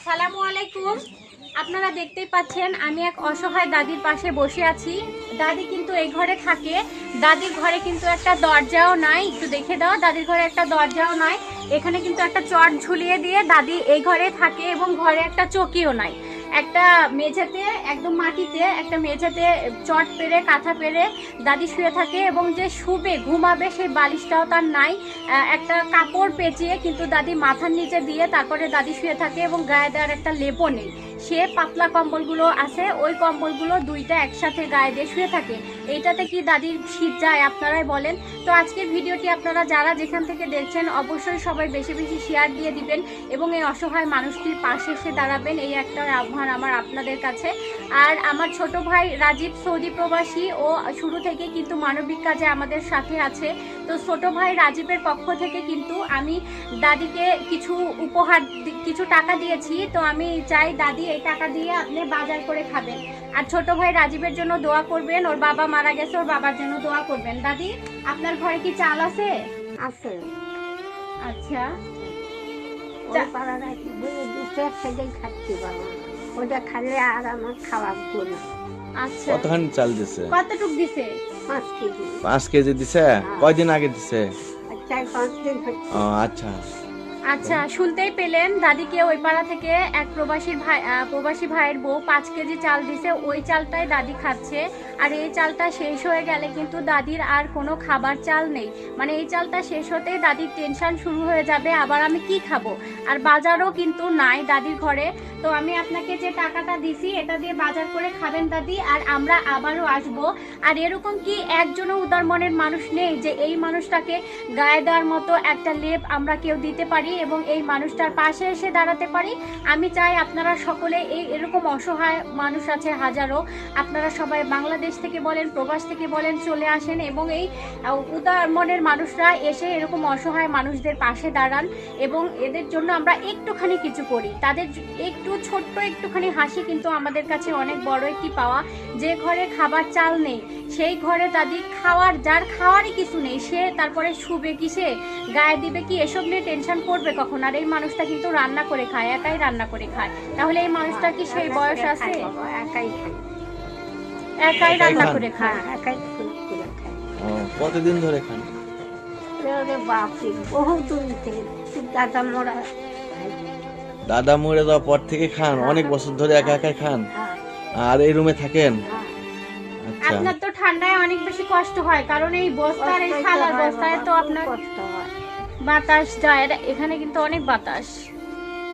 আসসালামু আলাইকুম। আপনারা দেখতেই পাচ্ছেন আমি এক অসহায় দাদির পাশে বসে আছি। দাদি কিন্তু এই ঘরে থাকে। দাদির ঘরে কিন্তু একটা দরজাও নাই, একটু দেখে দাও, দাদির ঘরে একটা দরজাও নাই। এখানে কিন্তু একটা চট ঝুলিয়ে দিয়ে দাদি এই ঘরে থাকে এবং ঘরে একটা চকিও নাই। একটা মেঝেতে, একদম মাটিতে একটা মেঝেতে চট পেরে কাঁথা পেরে দাদি শুয়ে থাকে এবং যে শুবে ঘুমাবে সেই বালিশটাও তার নাই। একটা কাপড় পেঁচিয়ে কিন্তু দাদি মাথার নিচে দিয়ে তারপরে দাদি শুয়ে থাকে এবং গায়ে দেওয়ার একটা লেপও নেই। সে পাতলা কম্বলগুলো আছে, ওই কম্বলগুলো দুইটা একসাথে গায়ে দিয়ে শুয়ে থাকে। এইটাতে কি দাদির শীত যায় আপনারাই বলেন? তো আজকের ভিডিওটি আপনারা যারা যেখান থেকে দেখছেন অবশ্যই সবাই বেশি বেশি শেয়ার দিয়ে দিবেন এবং এই অসহায় মানুষটির পাশে এসে দাঁড়াবেন, এই একটা আহ্বান আমার আপনাদের কাছে। আর আমার ছোট ভাই রাজীব সৌদি প্রবাসী, ও শুরু থেকে কিন্তু মানবিক কাজে আমাদের সাথে আছে। তো ছোট ভাই রাজীবের পক্ষ থেকে কিন্তু আমি দাদিকে কিছু উপহার, কিছু টাকা দিয়েছি। তো আমি চাই দাদি এই টাকা দিয়ে আপনি বাজার করে খাবেন। আর ছোট ভাই রাজীবের জন্য দোয়া করবেন, ওর বাবা মারা গেছে, ওর বাবার জন্য দোয়া করবেন। দাদি, আপনার ঘরে কি চাল আছে? আছে। আচ্ছা, খাচ্ছি বাবা, ওটা খালে আর আমার খাওয়ার জন্য। আচ্ছা, কতখানি চাল দিছে? কতটুক দিছে? 5 কেজি। 5 কেজি দিছে? কয়দিন আগে দিছে? 4-5 দিন হচ্ছে। ও আচ্ছা আচ্ছা, শুনতেই পেলেন, দাদিকে ওই পাড়া থেকে এক প্রবাসী ভাইয়ের বউ 5 কেজি চাল দিছে। ওই চালটাই দাদি খাচ্ছে। আর এই চালটা শেষ হয়ে গেলে কিন্তু দাদির আর কোনো খাবার চাল নেই। মানে এই চালটা শেষ হতেই দাদির টেনশন শুরু হয়ে যাবে, আবার আমি কি খাবো। আর বাজারও কিন্তু নাই দাদির ঘরে। তো আমি আপনাকে যে টাকাটা দিছি এটা দিয়ে বাজার করে খাবেন দাদি, আর আমরা আবারও আসবো। আর এরকম কি একজনও উদার মনের মানুষ নেই যে এই মানুষটাকে গায়ে দেওয়ার মতো একটা লেপ আমরা কেউ দিতে পারি এবং এই মানুষটার পাশে এসে দাঁড়াতে পারি? আমি চাই আপনারা সকলে, এরকম অসহায় মানুষ আছে হাজারো, আপনারা সবাই বাংলাদেশ থেকে বলেন, প্রবাস থেকে বলেন, চলে আসেন এবং এই উদার মনের মানুষরা এসে এরকম অসহায় মানুষদের পাশে দাঁড়ান এবং এদের জন্য আমরা একটুখানি কিছু করি। তাদের একটু ছোট্ট একটুখানি হাসি কিন্তু আমাদের কাছে অনেক বড় একটি পাওয়া। যে ঘরে খাবার চাল নেই সেই ঘরে দাদি যার খাওয়ারই কিছু নেই, সে তারপরে শুবে কিসে, গায়ে দিবে কি, এসব নিয়ে টেনশন করবে কখন? আর এই মানুষটা কিন্তু রান্না করে খায়, একাই রান্না করে খায়। তাহলে এই মানুষটা কি সেই বয়স আছে? একাই রান্না করে খায়। একাই করে খায়। ও কতদিন ধরে খান? ওরে বাপরে, বহুত দাদা মোরা। দাদা মরে যাওয়ার পর থেকে খান? অনেক বছর ধরে একা একাই খান? আর এই রুমে থাকেন? আচ্ছা, আপনার তো ঠান্ডায় অনেক বেশি কষ্ট হয়, কারণ এই বস্তার, এই থালার বস্তায় তো আপনার কষ্ট হয়। বাতাস যায়, এখানে কিন্তু অনেক বাতাস।